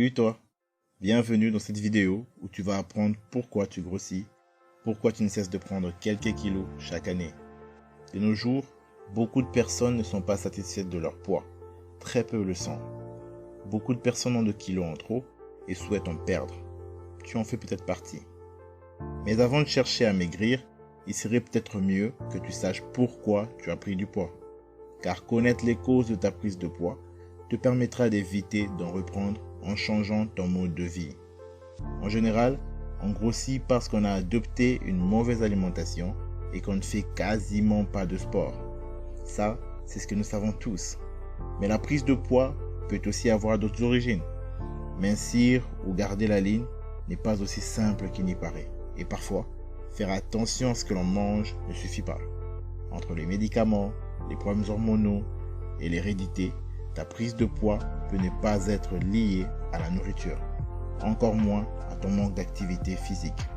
Salut toi, bienvenue dans cette vidéo où tu vas apprendre pourquoi tu grossis, pourquoi tu ne cesses de prendre quelques kilos chaque année. De nos jours, beaucoup de personnes ne sont pas satisfaites de leur poids, très peu le sont. Beaucoup de personnes ont de kilos en trop et souhaitent en perdre. Tu en fais peut-être partie. Mais avant de chercher à maigrir, il serait peut-être mieux que tu saches pourquoi tu as pris du poids. Car connaître les causes de ta prise de poids te permettra d'éviter d'en reprendre en changeant ton mode de vie. En général, on grossit parce qu'on a adopté une mauvaise alimentation et qu'on ne fait quasiment pas de sport. Ça, c'est ce que nous savons tous. Mais la prise de poids peut aussi avoir d'autres origines. Mincir ou garder la ligne n'est pas aussi simple qu'il n'y paraît. Et parfois, faire attention à ce que l'on mange ne suffit pas. Entre les médicaments, les problèmes hormonaux et l'hérédité, ta prise de poids peut ne pas être liée à la nourriture, encore moins à ton manque d'activité physique.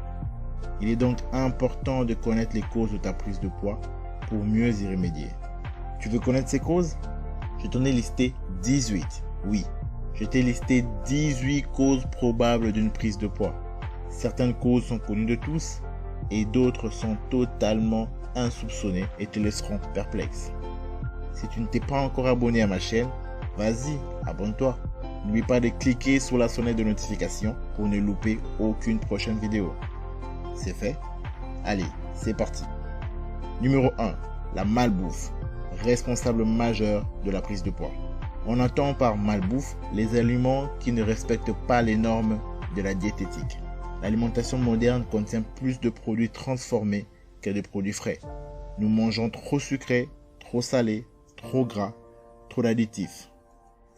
Il est donc important de connaître les causes de ta prise de poids pour mieux y remédier. Tu veux connaître ces causes? Je t'en ai listé 18. Oui, je t'ai listé 18 causes probables d'une prise de poids. Certaines causes sont connues de tous et d'autres sont totalement insoupçonnées et te laisseront perplexe. Si tu ne t'es pas encore abonné à ma chaîne, vas-y, abonne-toi. N'oublie pas de cliquer sur la sonnette de notification pour ne louper aucune prochaine vidéo. C'est fait? Allez, c'est parti. Numéro 1. La malbouffe, responsable majeur de la prise de poids. On entend par malbouffe les aliments qui ne respectent pas les normes de la diététique. L'alimentation moderne contient plus de produits transformés que de produits frais. Nous mangeons trop sucré, trop salé, trop gras, trop d'additifs.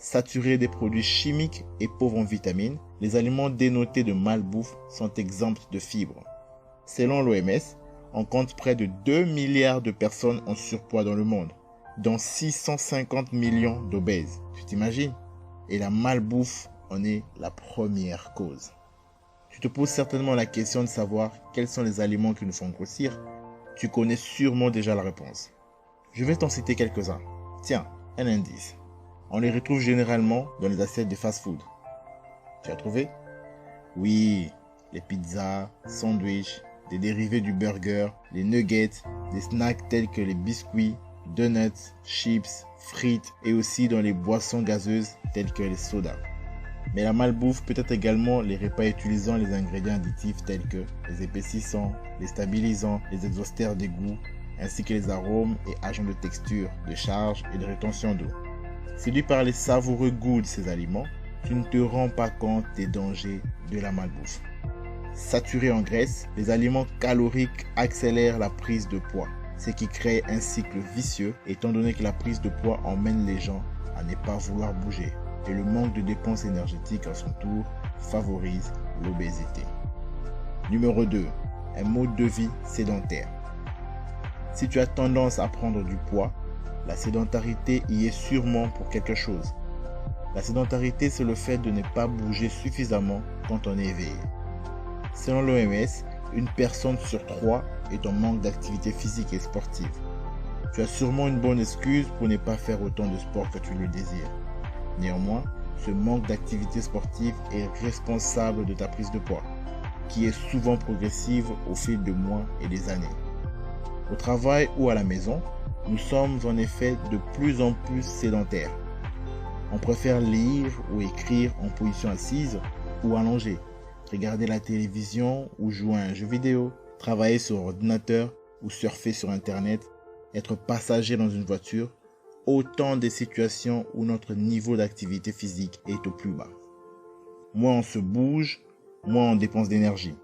Saturés des produits chimiques et pauvres en vitamines, les aliments dénotés de malbouffe sont exempts de fibres. Selon l'OMS, on compte près de 2 milliards de personnes en surpoids dans le monde, dont 650 millions d'obèses. Tu t'imagines? Et la malbouffe en est la première cause. Tu te poses certainement la question de savoir quels sont les aliments qui nous font grossir. Tu connais sûrement déjà la réponse. Je vais t'en citer quelques-uns. Tiens, un indice. On les retrouve généralement dans les assiettes de fast-food. Tu as trouvé? Oui, les pizzas, sandwichs, des dérivés du burger, les nuggets, des snacks tels que les biscuits, donuts, chips, frites et aussi dans les boissons gazeuses telles que les sodas. Mais la malbouffe peut être également les repas utilisant les ingrédients additifs tels que les épaississants, les stabilisants, les exhausteurs de goût, ainsi que les arômes et agents de texture, de charge et de rétention d'eau. Séduit par les savoureux goûts de ces aliments, tu ne te rends pas compte des dangers de la malbouffe. Saturés en graisse, les aliments caloriques accélèrent la prise de poids, ce qui crée un cycle vicieux étant donné que la prise de poids emmène les gens à ne pas vouloir bouger et le manque de dépenses énergétiques à son tour favorise l'obésité. Numéro 2. Un mode de vie sédentaire. Si tu as tendance à prendre du poids, la sédentarité y est sûrement pour quelque chose. La sédentarité, c'est le fait de ne pas bouger suffisamment quand on est éveillé. Selon l'OMS, une personne sur 3 est en manque d'activité physique et sportive. Tu as sûrement une bonne excuse pour ne pas faire autant de sport que tu le désires. Néanmoins, ce manque d'activité sportive est responsable de ta prise de poids, qui est souvent progressive au fil des mois et des années. Au travail ou à la maison, nous sommes en effet de plus en plus sédentaires. On préfère lire ou écrire en position assise ou allongée, regarder la télévision ou jouer à un jeu vidéo, travailler sur ordinateur ou surfer sur Internet, être passager dans une voiture, autant de situations où notre niveau d'activité physique est au plus bas. Moins on se bouge, moins on dépense d'énergie.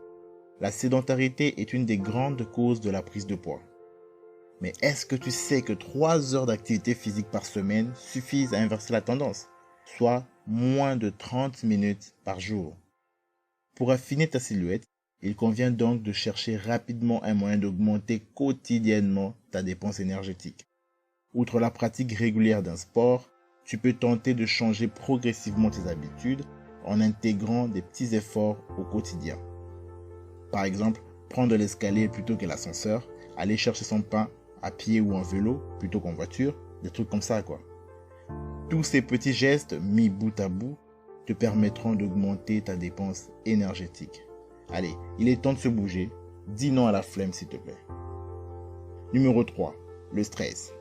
La sédentarité est une des grandes causes de la prise de poids. Mais est-ce que tu sais que 3 heures d'activité physique par semaine suffisent à inverser la tendance, soit moins de 30 minutes par jour? Pour affiner ta silhouette, il convient donc de chercher rapidement un moyen d'augmenter quotidiennement ta dépense énergétique. Outre la pratique régulière d'un sport, tu peux tenter de changer progressivement tes habitudes en intégrant des petits efforts au quotidien. Par exemple, prendre l'escalier plutôt que l'ascenseur, aller chercher son pain à pied ou en vélo plutôt qu'en voiture, des trucs comme ça quoi. Tous ces petits gestes mis bout à bout te permettront d'augmenter ta dépense énergétique. Allez, il est temps de se bouger. Dis non à la flemme s'il te plaît. Numéro 3. Le stress.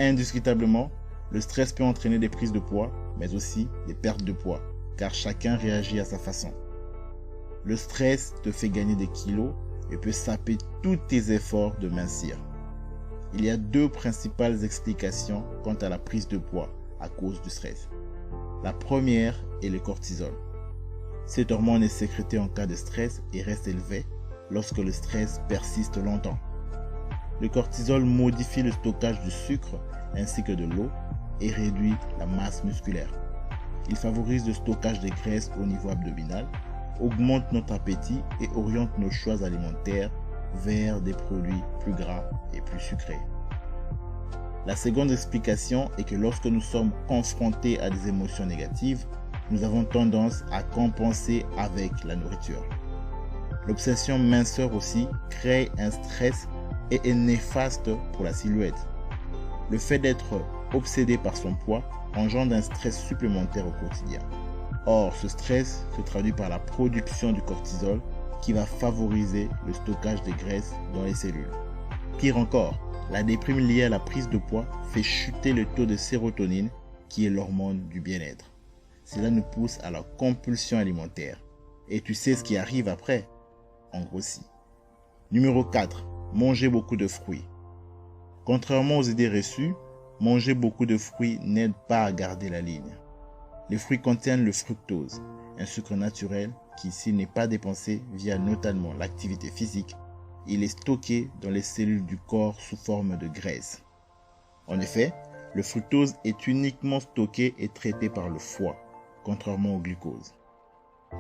Indiscutablement, le stress peut entraîner des prises de poids, mais aussi des pertes de poids, car chacun réagit à sa façon. Le stress te fait gagner des kilos et peut saper tous tes efforts de mincir. Il y a deux principales explications quant à la prise de poids à cause du stress. La première est le cortisol. Cette hormone est sécrétée en cas de stress et reste élevée lorsque le stress persiste longtemps. Le cortisol modifie le stockage du sucre ainsi que de l'eau et réduit la masse musculaire. Il favorise le stockage des graisses au niveau abdominal, augmente notre appétit et oriente nos choix alimentaires vers des produits plus gras et plus sucrés. La seconde explication est que lorsque nous sommes confrontés à des émotions négatives, nous avons tendance à compenser avec la nourriture. L'obsession minceur aussi crée un stress et est néfaste pour la silhouette. Le fait d'être obsédé par son poids engendre un stress supplémentaire au quotidien. Or, ce stress se traduit par la production du cortisol qui va favoriser le stockage des graisses dans les cellules. Pire encore, la déprime liée à la prise de poids fait chuter le taux de sérotonine qui est l'hormone du bien-être. Cela nous pousse à la compulsion alimentaire. Et tu sais ce qui arrive après? On grossit. Numéro 4. Manger beaucoup de fruits. Contrairement aux idées reçues, manger beaucoup de fruits n'aide pas à garder la ligne. Les fruits contiennent le fructose, un sucre naturel qui, s'il n'est pas dépensé via notamment l'activité physique, il est stocké dans les cellules du corps sous forme de graisse. En effet, le fructose est uniquement stocké et traité par le foie, contrairement au glucose.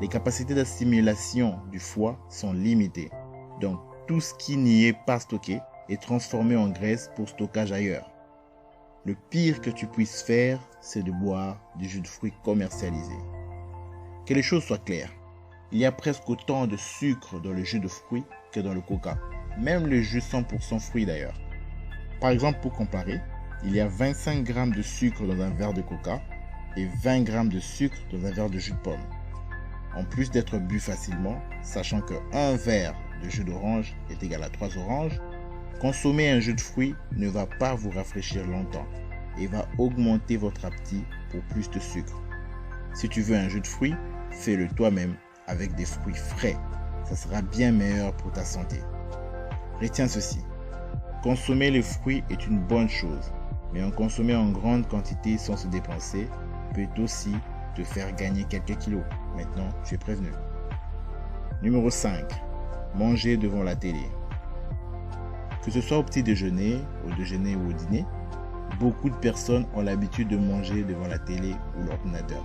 Les capacités d'assimilation du foie sont limitées, donc tout ce qui n'y est pas stocké est transformé en graisse pour stockage ailleurs. Le pire que tu puisses faire, c'est de boire du jus de fruits commercialisé. Que les choses soient claires, il y a presque autant de sucre dans le jus de fruits que dans le coca, même le jus 100% fruits d'ailleurs. Par exemple, pour comparer, il y a 25 g de sucre dans un verre de coca et 20 g de sucre dans un verre de jus de pomme. En plus d'être bu facilement, sachant que un verre de jus d'orange est égal à 3 oranges, consommer un jus de fruits ne va pas vous rafraîchir longtemps et va augmenter votre appétit pour plus de sucre. Si tu veux un jus de fruits, fais-le toi-même avec des fruits frais. Ça sera bien meilleur pour ta santé. Retiens ceci. Consommer les fruits est une bonne chose, mais en consommer en grande quantité sans se dépenser peut aussi te faire gagner quelques kilos. Maintenant, tu es prévenu. Numéro 5. Manger devant la télé. Que ce soit au petit déjeuner, au déjeuner ou au dîner, beaucoup de personnes ont l'habitude de manger devant la télé ou l'ordinateur.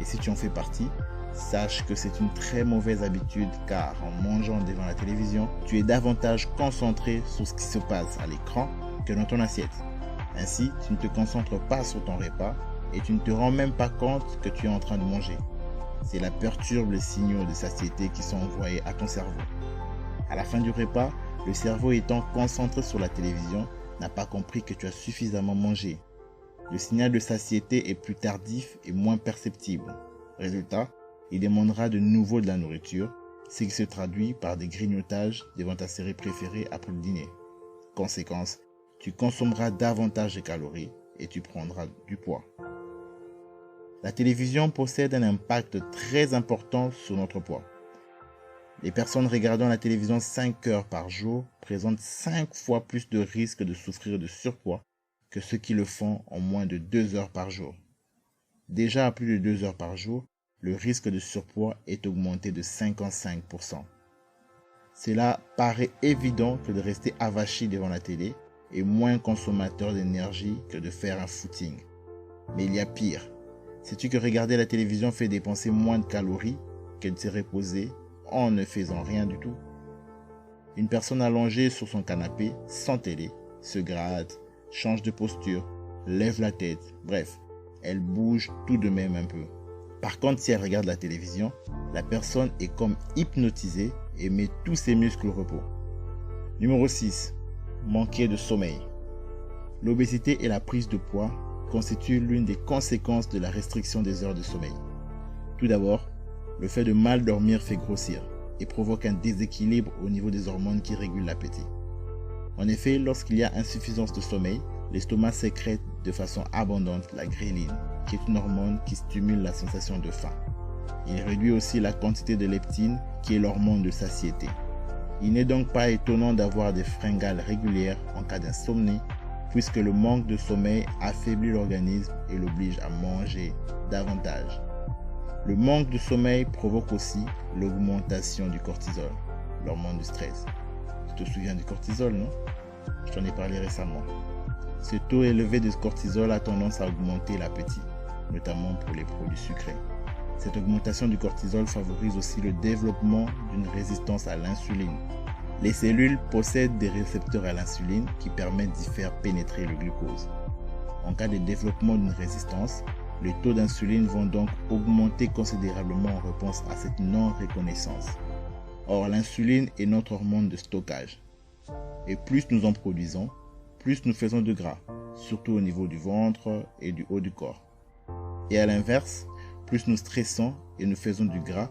Et si tu en fais partie, sache que c'est une très mauvaise habitude car en mangeant devant la télévision, tu es davantage concentré sur ce qui se passe à l'écran que dans ton assiette. Ainsi, tu ne te concentres pas sur ton repas et tu ne te rends même pas compte que tu es en train de manger. Cela perturbe les signaux de satiété qui sont envoyés à ton cerveau. À la fin du repas, le cerveau étant concentré sur la télévision, n'a pas compris que tu as suffisamment mangé. Le signal de satiété est plus tardif et moins perceptible. Résultat, il demandera de nouveau de la nourriture, ce qui se traduit par des grignotages devant ta série préférée après le dîner. Conséquence, tu consommeras davantage de calories et tu prendras du poids. La télévision possède un impact très important sur notre poids. Les personnes regardant la télévision 5 heures par jour présentent 5 fois plus de risques de souffrir de surpoids que ceux qui le font en moins de 2 heures par jour. Déjà à plus de 2 heures par jour, le risque de surpoids est augmenté de 55%. Cela paraît évident que de rester avachi devant la télé est moins consommateur d'énergie que de faire un footing. Mais il y a pire. Sais-tu que regarder la télévision fait dépenser moins de calories que de se reposer en ne faisant rien du tout? Une personne allongée sur son canapé, sans télé, se gratte, change de posture, lève la tête, bref, elle bouge tout de même un peu. Par contre, si elle regarde la télévision, la personne est comme hypnotisée et met tous ses muscles au repos. Numéro 6. Manquer de sommeil. L'obésité et la prise de poids constitue l'une des conséquences de la restriction des heures de sommeil. Tout d'abord, le fait de mal dormir fait grossir et provoque un déséquilibre au niveau des hormones qui régulent l'appétit. En effet, lorsqu'il y a insuffisance de sommeil, l'estomac sécrète de façon abondante la ghrelin, qui est une hormone qui stimule la sensation de faim. Il réduit aussi la quantité de leptine, qui est l'hormone de satiété. Il n'est donc pas étonnant d'avoir des fringales régulières en cas d'insomnie, puisque le manque de sommeil affaiblit l'organisme et l'oblige à manger davantage. Le manque de sommeil provoque aussi l'augmentation du cortisol, l'hormone du stress. Tu te souviens du cortisol, non? Je t'en ai parlé récemment. Ce taux élevé de cortisol a tendance à augmenter l'appétit, notamment pour les produits sucrés. Cette augmentation du cortisol favorise aussi le développement d'une résistance à l'insuline. Les cellules possèdent des récepteurs à l'insuline qui permettent d'y faire pénétrer le glucose. En cas de développement d'une résistance, les taux d'insuline vont donc augmenter considérablement en réponse à cette non-reconnaissance. Or, l'insuline est notre hormone de stockage. Et plus nous en produisons, plus nous faisons de gras, surtout au niveau du ventre et du haut du corps. Et à l'inverse, plus nous stressons et nous faisons du gras,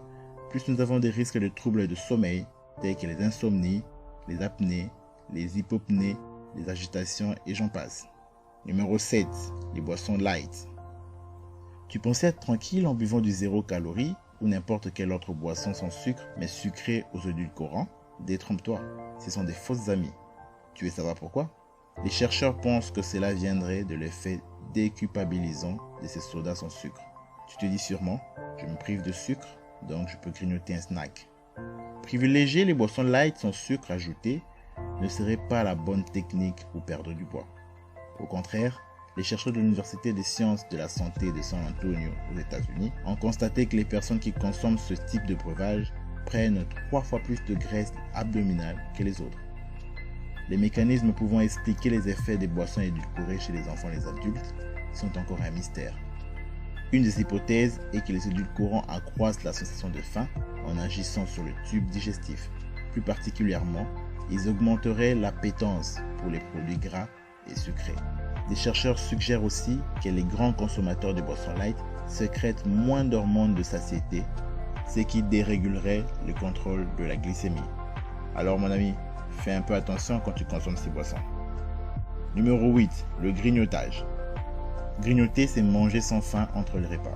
plus nous avons des risques de troubles de sommeil, tels que les insomnies, les apnées, les hypopnées, les agitations et j'en passe. Numéro 7. Les boissons light. Tu pensais être tranquille en buvant du 0 calories ou n'importe quelle autre boisson sans sucre mais sucrée aux édulcorants? Détrompe-toi, ce sont des fausses amies. Tu veux savoir pourquoi? Les chercheurs pensent que cela viendrait de l'effet déculpabilisant de ces sodas sans sucre. Tu te dis sûrement, je me prive de sucre, donc je peux grignoter un snack. Privilégier les boissons light sans sucre ajouté ne serait pas la bonne technique pour perdre du poids. Au contraire, les chercheurs de l'Université des sciences de la santé de San Antonio aux États-Unis ont constaté que les personnes qui consomment ce type de breuvage prennent 3 fois plus de graisse abdominale que les autres. Les mécanismes pouvant expliquer les effets des boissons édulcorées chez les enfants et les adultes sont encore un mystère. Une des hypothèses est que les édulcorants accroissent la sensation de faim en agissant sur le tube digestif. Plus particulièrement, ils augmenteraient l'appétence pour les produits gras et sucrés. Des chercheurs suggèrent aussi que les grands consommateurs de boissons light sécrètent moins d'hormones de satiété, ce qui dérégulerait le contrôle de la glycémie. Alors mon ami, fais un peu attention quand tu consommes ces boissons. Numéro 8. Le grignotage. Grignoter, c'est manger sans faim entre les repas.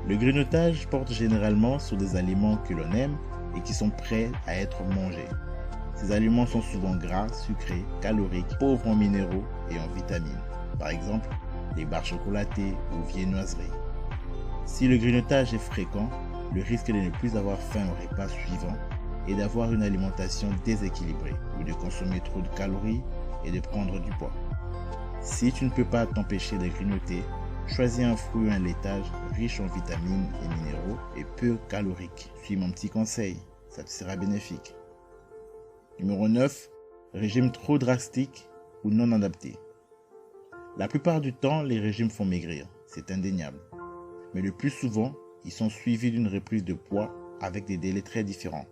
Le grignotage porte généralement sur des aliments que l'on aime et qui sont prêts à être mangés. Ces aliments sont souvent gras, sucrés, caloriques, pauvres en minéraux et en vitamines. Par exemple, les barres chocolatées ou viennoiseries. Si le grignotage est fréquent, le risque de ne plus avoir faim au repas suivant est d'avoir une alimentation déséquilibrée ou de consommer trop de calories et de prendre du poids. Si tu ne peux pas t'empêcher de grignoter, choisis un fruit ou un laitage riche en vitamines et minéraux et peu caloriques. Suis mon petit conseil, ça te sera bénéfique. Numéro 9. Régime trop drastique ou non adapté. La plupart du temps, les régimes font maigrir, c'est indéniable. Mais le plus souvent, ils sont suivis d'une reprise de poids avec des délais très différents.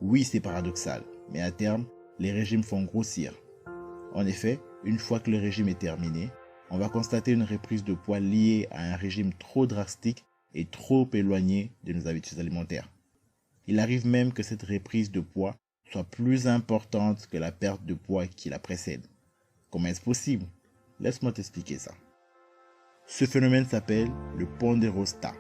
Oui, c'est paradoxal, mais à terme, les régimes font grossir. En effet, une fois que le régime est terminé, on va constater une reprise de poids liée à un régime trop drastique et trop éloigné de nos habitudes alimentaires. Il arrive même que cette reprise de poids soit plus importante que la perte de poids qui la précède. Comment est-ce possible? Laisse-moi t'expliquer ça. Ce phénomène s'appelle le pondérostat.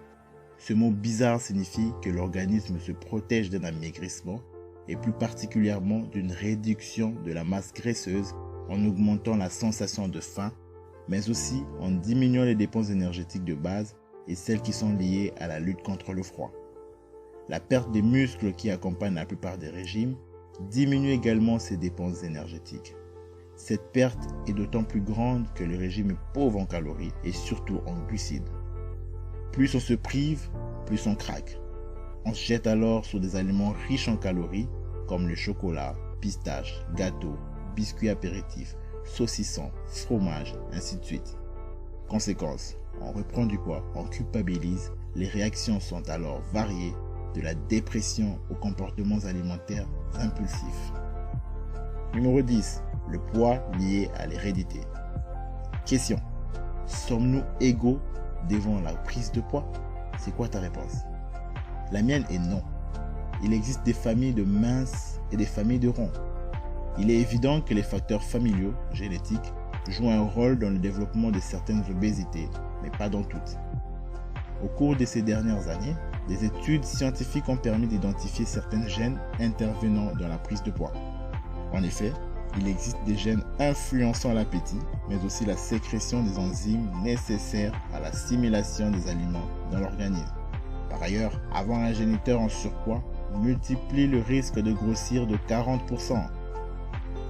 Ce mot bizarre signifie que l'organisme se protège d'un amaigrissement et plus particulièrement d'une réduction de la masse graisseuse en augmentant la sensation de faim, mais aussi en diminuant les dépenses énergétiques de base et celles qui sont liées à la lutte contre le froid. La perte des muscles qui accompagne la plupart des régimes diminue également ces dépenses énergétiques. Cette perte est d'autant plus grande que le régime est pauvre en calories et surtout en glucides. Plus on se prive, plus on craque. On se jette alors sur des aliments riches en calories comme le chocolat, pistaches, gâteaux, biscuits apéritifs, saucissons, fromage, ainsi de suite. Conséquence, on reprend du poids, on culpabilise, les réactions sont alors variées, de la dépression aux comportements alimentaires impulsifs. Numéro 10. Le poids lié à l'hérédité. Question. Sommes-nous égaux devant la prise de poids? C'est quoi ta réponse? La mienne est non. Il existe des familles de minces et des familles de ronds. Il est évident que les facteurs familiaux, génétiques, jouent un rôle dans le développement de certaines obésités, mais pas dans toutes. Au cours de ces dernières années, des études scientifiques ont permis d'identifier certains gènes intervenant dans la prise de poids. En effet, il existe des gènes influençant l'appétit, mais aussi la sécrétion des enzymes nécessaires à l'assimilation des aliments dans l'organisme. Par ailleurs, avoir un géniteur en surpoids multiplie le risque de grossir de 40%.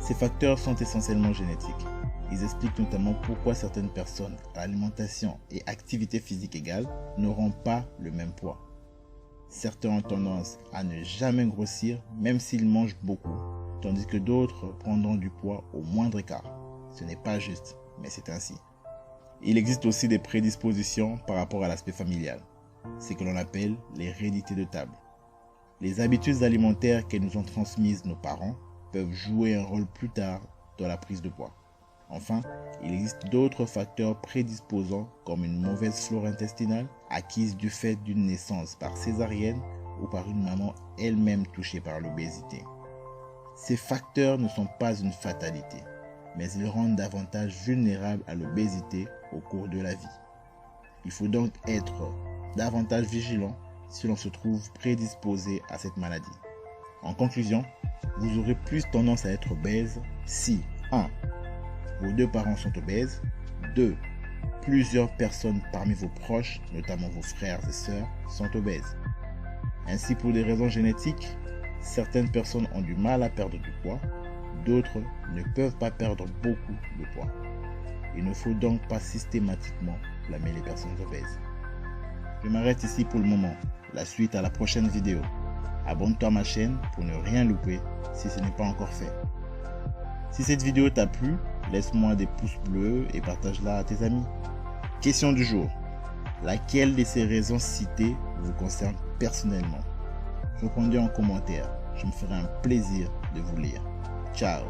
Ces facteurs sont essentiellement génétiques. Ils expliquent notamment pourquoi certaines personnes à alimentation et activité physique égale n'auront pas le même poids. Certains ont tendance à ne jamais grossir même s'ils mangent beaucoup, tandis que d'autres prendront du poids au moindre écart. Ce n'est pas juste, mais c'est ainsi. Il existe aussi des prédispositions par rapport à l'aspect familial, ce que l'on appelle l'hérédité de table. Les habitudes alimentaires que nous ont transmises nos parents peuvent jouer un rôle plus tard dans la prise de poids. Enfin, il existe d'autres facteurs prédisposants comme une mauvaise flore intestinale acquise du fait d'une naissance par césarienne ou par une maman elle-même touchée par l'obésité. Ces facteurs ne sont pas une fatalité, mais ils rendent davantage vulnérables à l'obésité au cours de la vie. Il faut donc être davantage vigilant si l'on se trouve prédisposé à cette maladie. En conclusion, vous aurez plus tendance à être obèse si 1. Vos deux parents sont obèses, 2. Plusieurs personnes parmi vos proches, notamment vos frères et sœurs, sont obèses. Ainsi, pour des raisons génétiques, certaines personnes ont du mal à perdre du poids, d'autres ne peuvent pas perdre beaucoup de poids. Il ne faut donc pas systématiquement blâmer les personnes obèses. Je m'arrête ici pour le moment. La suite à la prochaine vidéo. Abonne-toi à ma chaîne pour ne rien louper si ce n'est pas encore fait. Si cette vidéo t'a plu, laisse-moi des pouces bleus et partage-la à tes amis. Question du jour. Laquelle de ces raisons citées vous concerne personnellement? Répondez en commentaire. Je me ferai un plaisir de vous lire. Ciao.